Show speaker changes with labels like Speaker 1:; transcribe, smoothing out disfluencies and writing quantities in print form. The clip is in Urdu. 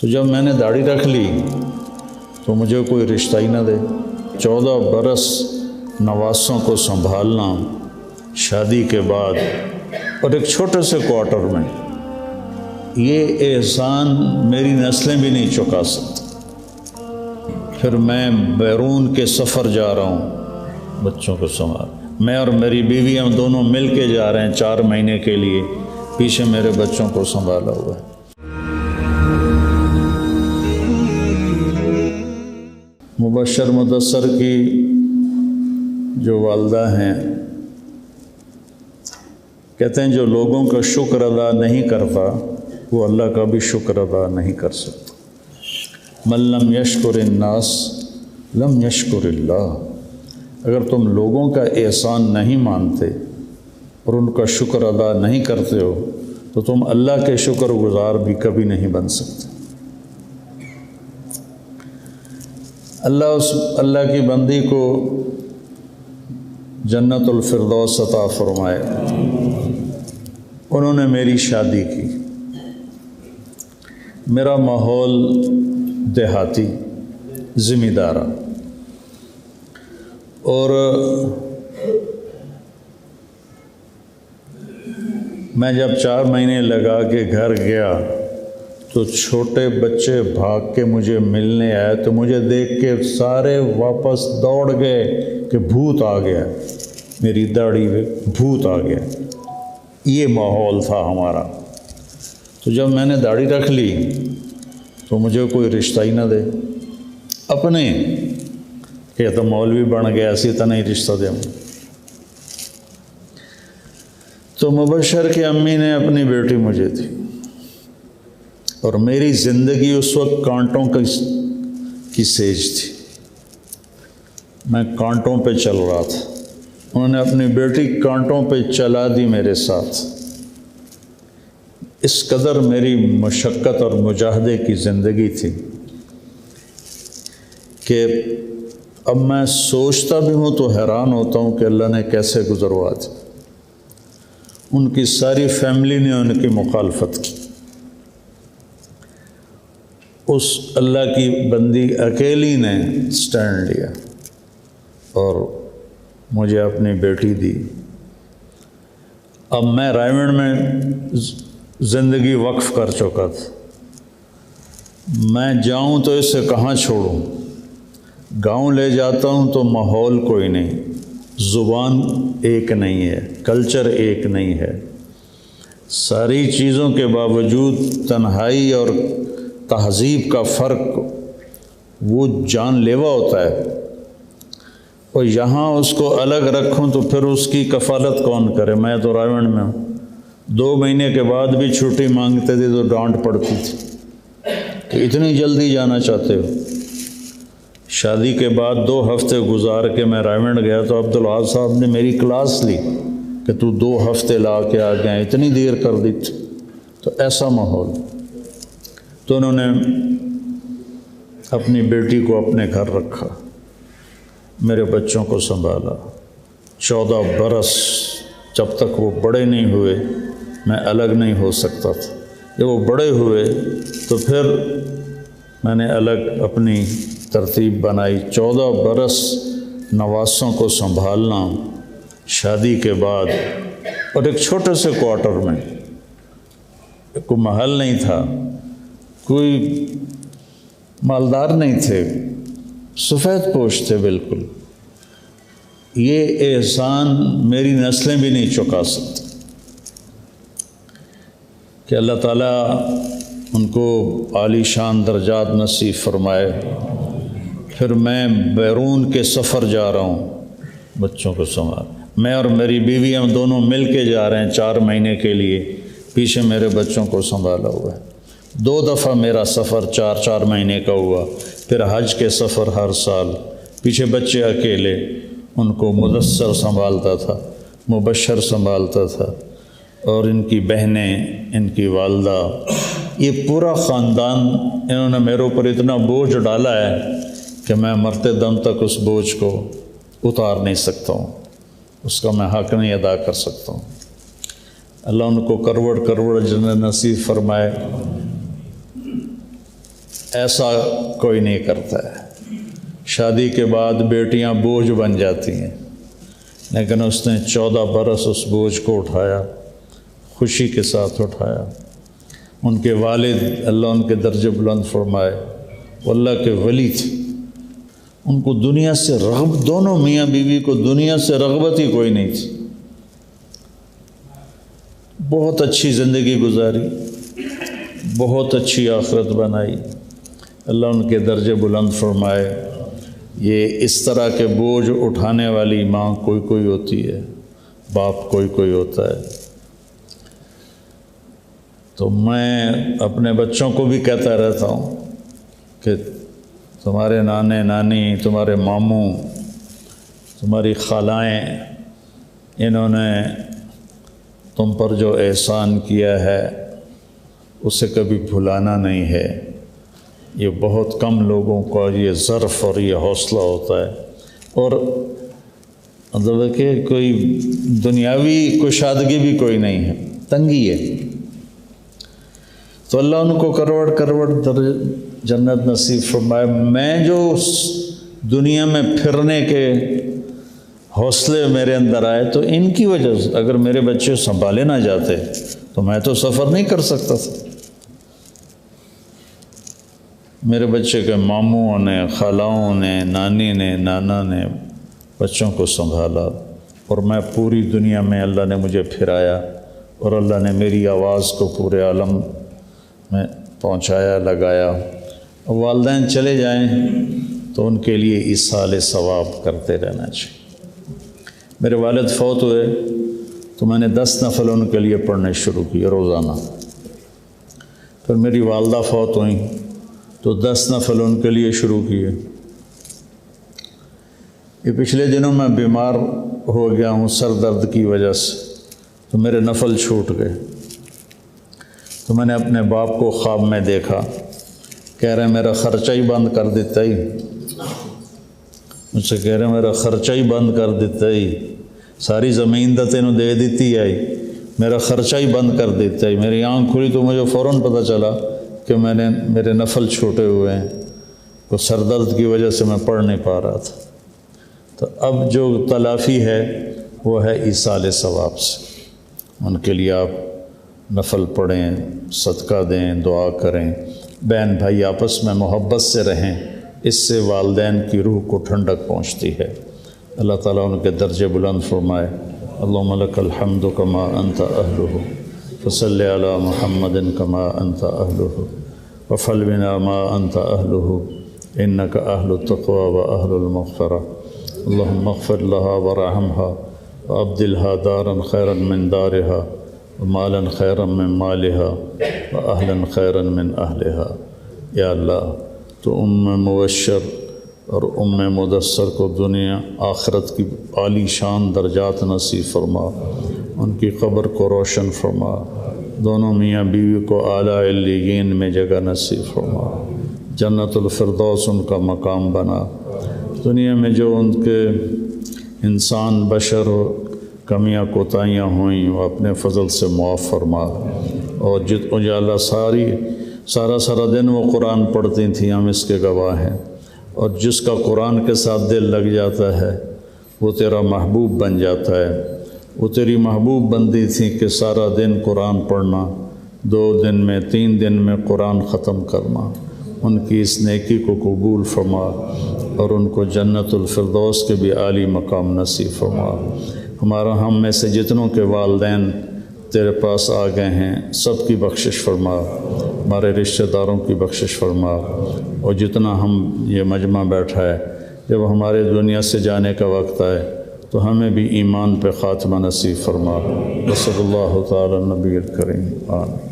Speaker 1: تو جب میں نے داڑھی رکھ لی تو مجھے کوئی رشتہ ہی نہ دے۔ 14 برس نواسوں کو سنبھالنا شادی کے بعد اور ایک چھوٹے سے کوارٹر میں، یہ احسان میری نسلیں بھی نہیں چکا سکتی۔ پھر میں بیرون کے سفر جا رہا ہوں بچوں کو سنبھال، میں اور میری بیوی ہم دونوں مل کے جا رہے ہیں 4 مہینے کے لیے، پیچھے میرے بچوں کو سنبھالا ہوا ہے۔ مبشر مدثر کی جو والدہ ہیں کہتے ہیں جو لوگوں کا شکر ادا نہیں کرتا وہ اللہ کا بھی شکر ادا نہیں کر سکتا۔ من لم یشکر الناس لم یشکر اللہ۔ اگر تم لوگوں کا احسان نہیں مانتے اور ان کا شکر ادا نہیں کرتے ہو تو تم اللہ کے شکر گزار بھی کبھی نہیں بن سکتے۔ اللہ کی بندی کو جنت الفردوس عطا فرمائے۔ انہوں نے میری شادی کی، میرا ماحول دیہاتی ذمہ دارا، اور میں جب 4 مہینے لگا کے گھر گیا تو چھوٹے بچے بھاگ کے مجھے ملنے آئے، تو مجھے دیکھ کے سارے واپس دوڑ گئے کہ بھوت آ گیا، میری داڑھی پہ بھوت آ گیا۔ یہ ماحول تھا ہمارا۔ تو جب میں نے داڑھی رکھ لی تو مجھے کوئی رشتہ ہی نہ دے، اپنے کہ تو مولوی بن گیا اسی طرح ہی رشتہ دے۔ تو مبشر کی امی نے اپنی بیٹی مجھے دی، اور میری زندگی اس وقت کانٹوں کی سیج تھی، میں کانٹوں پہ چل رہا تھا۔ انہوں نے اپنی بیٹی کانٹوں پہ چلا دی میرے ساتھ۔ اس قدر میری مشقت اور مجاہدے کی زندگی تھی کہ اب میں سوچتا بھی ہوں تو حیران ہوتا ہوں کہ اللہ نے کیسے گزروا دی۔ ان کی ساری فیملی نے ان کی مخالفت کی، اس اللہ کی بندی اکیلی نے سٹینڈ لیا اور مجھے اپنی بیٹی دی۔ اب میں رائے میں زندگی وقف کر چکا تھا، میں جاؤں تو اسے کہاں چھوڑوں؟ گاؤں لے جاتا ہوں تو ماحول کوئی نہیں، زبان ایک نہیں ہے، کلچر ایک نہیں ہے، ساری چیزوں کے باوجود تنہائی اور تہذیب کا فرق وہ جان لیوا ہوتا ہے، اور یہاں اس کو الگ رکھوں تو پھر اس کی کفالت کون کرے؟ میں تو رائے میں ہوں، 2 مہینے کے بعد بھی چھٹی مانگتے تھے تو ڈانٹ پڑتی تھی کہ اتنی جلدی جانا چاہتے ہو۔ شادی کے بعد 2 ہفتے گزار کے میں رائمنڈ گیا تو عبدالوہاب صاحب نے میری کلاس لی کہ تو 2 ہفتے لا کے آ گیا، اتنی دیر کر دی تھی۔ تو ایسا ماحول، تو انہوں نے اپنی بیٹی کو اپنے گھر رکھا، میرے بچوں کو سنبھالا۔ 14 برس جب تک وہ بڑے نہیں ہوئے میں الگ نہیں ہو سکتا تھا۔ جب وہ بڑے ہوئے تو پھر میں نے الگ اپنی ترتیب بنائی۔ 14 برس نواسوں کو سنبھالنا شادی کے بعد، اور ایک چھوٹے سے کوارٹر میں، کوئی محل نہیں تھا، کوئی مالدار نہیں تھے، سفید پوش تھے بالکل۔ یہ احسان میری نسلیں بھی نہیں چکا سکتی کہ اللہ تعالیٰ ان کو عالی شان درجات نصیب فرمائے۔ پھر میں بیرون کے سفر جا رہا ہوں بچوں کو سنبھال، میں اور میری بیوی ہم دونوں مل کے جا رہے ہیں 4 مہینے کے لیے، پیچھے میرے بچوں کو سنبھالا ہوا ہے۔ 2 دفعہ میرا سفر 4 مہینے کا ہوا، پھر حج کے سفر ہر سال، پیچھے بچے اکیلے، ان کو مدثر سنبھالتا تھا، مبشر سنبھالتا تھا، اور ان کی بہنیں، ان کی والدہ، یہ پورا خاندان، انہوں نے میرے اوپر اتنا بوجھ ڈالا ہے کہ میں مرتے دم تک اس بوجھ کو اتار نہیں سکتا ہوں، اس کا میں حق نہیں ادا کر سکتا ہوں۔ اللہ ان کو کروڑ کروڑ جنت نصیب فرمائے۔ ایسا کوئی نہیں کرتا ہے۔ شادی کے بعد بیٹیاں بوجھ بن جاتی ہیں، لیکن اس نے 14 برس اس بوجھ کو اٹھایا، خوشی کے ساتھ اٹھایا۔ ان کے والد اللہ ان کے درجے بلند فرمائے، وہ اللہ کے ولی تھے، ان کو دنیا سے رغبت، دونوں میاں بیوی کو دنیا سے رغبت ہی کوئی نہیں تھی، بہت اچھی زندگی گزاری، بہت اچھی آخرت بنائی، اللہ ان کے درجے بلند فرمائے۔ یہ اس طرح کے بوجھ اٹھانے والی ماں کوئی کوئی ہوتی ہے، باپ کوئی کوئی ہوتا ہے۔ تو میں اپنے بچوں کو بھی کہتا رہتا ہوں کہ تمہارے نانے نانی، تمہارے ماموں، تمہاری خالائیں، انہوں نے تم پر جو احسان کیا ہے اسے کبھی بھلانا نہیں ہے۔ یہ بہت کم لوگوں کا یہ ظرف اور یہ حوصلہ ہوتا ہے، اور مطلب کہ کوئی دنیاوی کشادگی بھی کوئی نہیں ہے، تنگی ہے۔ تو اللہ ان کو کروڑ جنت نصیب فرمائے۔ میں جو دنیا میں پھرنے کے حوصلے میرے اندر آئے تو ان کی وجہ سے، اگر میرے بچے سنبھالے نہ جاتے تو میں تو سفر نہیں کر سکتا تھا۔ میرے بچے کے ماموں نے، خالاؤں نے، نانی نے، نانا نے بچوں کو سنبھالا، اور میں پوری دنیا میں اللہ نے مجھے پھرایا، اور اللہ نے میری آواز کو پورے عالم میں پہنچایا، لگایا۔ والدین چلے جائیں تو ان کے لیے ایصال ثواب کرتے رہنا چاہیے۔ میرے والد فوت ہوئے تو میں نے 10 نفل ان کے لیے پڑھنے شروع کیے روزانہ۔ پھر میری والدہ فوت ہوئیں تو 10 نفل ان کے لیے شروع کیے۔ یہ پچھلے دنوں میں بیمار ہو گیا ہوں سر درد کی وجہ سے، تو میرے نفل چھوٹ گئے۔ تو میں نے اپنے باپ کو خواب میں دیکھا، کہہ رہے میرا خرچہ ہی بند کر دیتا ہی، مجھ سے کہہ رہے میرا خرچہ ہی بند کر دیتا ہی، ساری زمین تو تینوں دے دیتی آئی، میرا خرچہ ہی بند کر دیتا ہی۔ میری آنکھ کھلی تو مجھے فوراً پتہ چلا کہ میرے نفل چھوٹے ہوئے ہیں، تو سر درد کی وجہ سے میں پڑھ نہیں پا رہا تھا۔ تو اب جو تلافی ہے وہ ہے ایصال ثواب سے۔ ان کے لیے آپ نفل پڑھیں، صدقہ دیں، دعا کریں، بہن بھائی آپس میں محبت سے رہیں، اس سے والدین کی روح کو ٹھنڈک پہنچتی ہے۔ اللہ تعالیٰ ان کے درجے بلند فرمائے۔ اللہم لک الحمد کما انت اہلہ، فصلی علی محمد کما انت اہلہ، وفعل بنا ما انت اہلہ، انک اہل التقوی و اہل المغفرہ۔ اللہم اغفر لہا ورحمها وابدلها دارا خیرا من دارها ومالا خیرا من مالها واہلا خیرا من اہلها۔ یا اللہ تو مبشر اور مدثر کو دنیا آخرت کی عالی شان درجات نصیب فرما، ان کی قبر کو روشن فرما، دونوں میاں بیوی کو اعلیٰ علیین میں جگہ نصیب فرما، جنت الفردوس ان کا مقام بنا۔ دنیا میں جو ان کے انسان بشر کمیاں کوتاہیاں ہوئیں وہ اپنے فضل سے معاف فرما، اور اجالا سارا دن وہ قرآن پڑھتی تھیں، ہم اس کے گواہ ہیں، اور جس کا قرآن کے ساتھ دل لگ جاتا ہے وہ تیرا محبوب بن جاتا ہے۔ وہ تیری محبوب بندی تھی کہ سارا دن قرآن پڑھنا، 2 دن میں 3 دن میں قرآن ختم کرنا۔ ان کی اس نیکی کو قبول فرما، اور ان کو جنت الفردوس کے بھی عالی مقام نصیب فرما۔ ہم میں سے جتنوں کے والدین تیرے پاس آ گئے ہیں سب کی بخشش فرما، ہمارے رشتہ داروں کی بخشش فرما، اور جتنا ہم یہ مجمع بیٹھا ہے جب ہمارے دنیا سے جانے کا وقت آئے تو ہمیں بھی ایمان پہ خاتمہ نصیب فرما۔ صلی اللہ تعالی نبی الکریم آمین۔